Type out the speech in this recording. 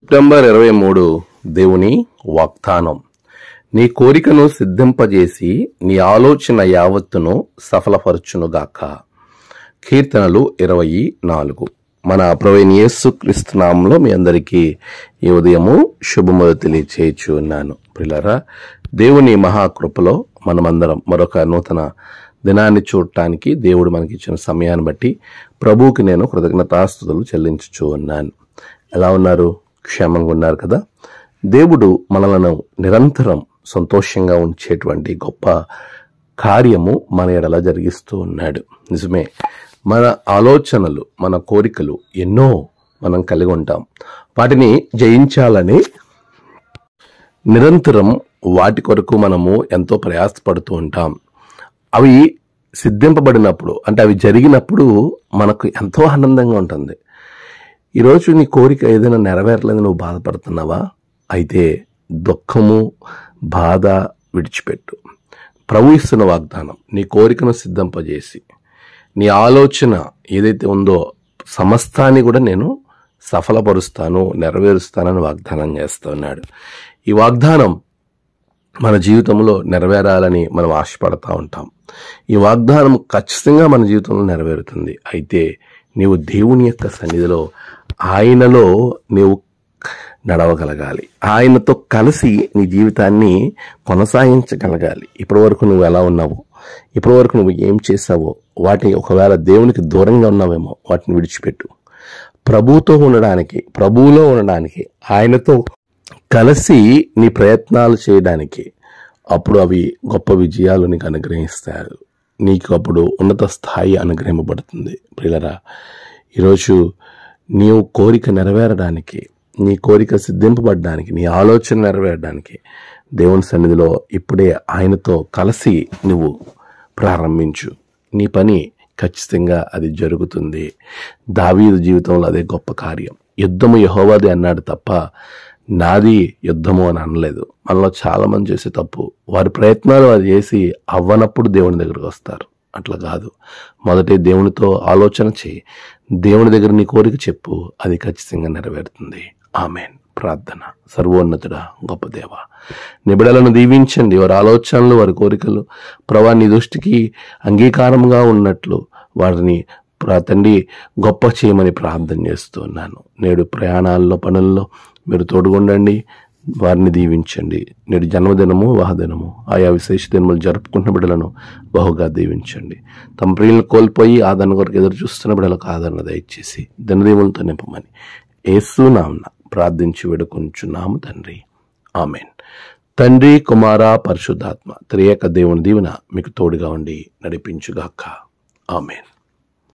September 23 దేవుని వాగ్దానం. నీ కోరికను సిద్ధింపజేసి నీ ఆలోచన యావత్తును సఫలపరచునుగాక. కీర్తనలు 24. మన ప్రభువైన యేసుక్రీస్తు నామములో మీ అందరికీ ఈ ఉదయము శుభములు తెలియచేయచ్చు ఉన్నాను. ప్రియులారా, దేవుని మహాకృపలో మనమందరం మరొక నూతన దినాన్ని చూడటానికి దేవుడు మనకి ఇచ్చిన సమయాన్ని బట్టి ప్రభువుకి నేను కృతజ్ఞతాస్తుతులు చెల్లించుచూ ఉన్నాను. ఎలా ఉన్నారు? క్షేమంగా ఉన్నారు కదా? దేవుడు మనలను నిరంతరం సంతోషంగా ఉంచేటువంటి గొప్ప కార్యము మన ఎడల జరిగిస్తూ ఉన్నాడు. నిజమే, మన ఆలోచనలు, మన కోరికలు ఎన్నో మనం కలిగి ఉంటాం. వాటిని జయించాలని నిరంతరం వాటి కొరకు మనము ఎంతో ప్రయాసపడుతూ ఉంటాం. అవి సిద్ధింపబడినప్పుడు, అంటే అవి జరిగినప్పుడు మనకు ఎంతో ఆనందంగా ఉంటుంది. ఈరోజు నీ కోరిక ఏదైనా నెరవేరలేదు, నువ్వు బాధపడుతున్నావా? అయితే దుఃఖము, బాధ విడిచిపెట్టు. ప్రభు ఇస్తున్న వాగ్దానం, నీ కోరికను సిద్ధింపజేసి నీ ఆలోచన ఏదైతే ఉందో సమస్తాన్ని కూడా నేను సఫలపరుస్తాను, నెరవేరుస్తానని వాగ్దానం చేస్తున్నాడు. ఈ వాగ్దానం మన జీవితంలో నెరవేరాలని మనం ఆశపడతా ఉంటాం. ఈ వాగ్దానం ఖచ్చితంగా మన జీవితంలో నెరవేరుతుంది. అయితే నీవు దేవుని యొక్క సన్నిధిలో, ఆయనలో నీవు నడవగలగాలి. ఆయనతో కలిసి నీ జీవితాన్ని కొనసాగించగలగాలి. ఇప్పటి వరకు నువ్వు ఎలా ఉన్నావో, ఇప్పటి వరకు నువ్వు ఏం చేసావో, వాటిని ఒకవేళ దేవునికి దూరంగా ఉన్నావేమో వాటిని విడిచిపెట్టు. ప్రభువుతో ఉండడానికి, ప్రభువులో ఉండడానికి, ఆయనతో కలిసి నీ ప్రయత్నాలు చేయడానికి, అప్పుడు అవి గొప్ప విజయాలు నీకు అనుగ్రహిస్తాడు. నీకు అప్పుడు ఉన్నత స్థాయి అనుగ్రహింపబడుతుంది. ప్రియులారా, ఈరోజు నీవు కోరిక నెరవేరడానికి, నీ కోరిక సిద్ధింపబడడానికి, నీ ఆలోచన నెరవేరడానికి దేవుని సన్నిధిలో ఇప్పుడే ఆయనతో కలిసి నువ్వు ప్రారంభించు. నీ పని ఖచ్చితంగా అది జరుగుతుంది. దావీదు జీవితంలో అదే గొప్ప కార్యం. యుద్ధము యెహోవాది అన్నాడు తప్ప నాది యుద్ధము అని అనలేదు. మనలో చాలా మంది చేసే తప్పు, వారి ప్రయత్నాలు వారు చేసి అవ్వనప్పుడు దేవుని దగ్గరకు వస్తారు. అట్లా కాదు. మొదటి దేవునితో ఆలోచన చేయి, దేవుని దగ్గర నీ కోరిక చెప్పు, అది ఖచ్చితంగా నెరవేరుతుంది. ఆమేన్. ప్రార్థన. సర్వోన్నతుడా, గొప్ప దేవ, నీ బిడ్డలను దీవించండి. వారి ఆలోచనలు, వారి కోరికలు ప్రభువా నీ దృష్టికి అంగీకారంగా ఉన్నట్లు వారిని తండ్రి గొప్ప చేయమని ప్రార్థన చేస్తున్నాను. నేడు ప్రయాణాల్లో, పనుల్లో మీరు తోడుగుండండి, వారిని దీవించండి. నేడు జన్మదినము, వివాహదినము, ఆయా విశేష దినములు జరుపుకుంటున్న బిడ్డలను బహుగా దీవించండి. తమ ప్రియులను కోల్పోయి ఆదరణ కొరకు ఎదురు చూస్తున్న బిడ్డలకు ఆదరణ దయచేసి దినదీవులతో నింపమని యేసు నామమున ప్రార్థించి వేడుకొంచున్నాము తండ్రి. ఆమేన్. తండ్రి, కుమార, పరిశుద్ధాత్మ త్రియేక దేవుని దీవెన మీకు తోడుగా ఉండి నడిపించుగాక. ఆమేన్.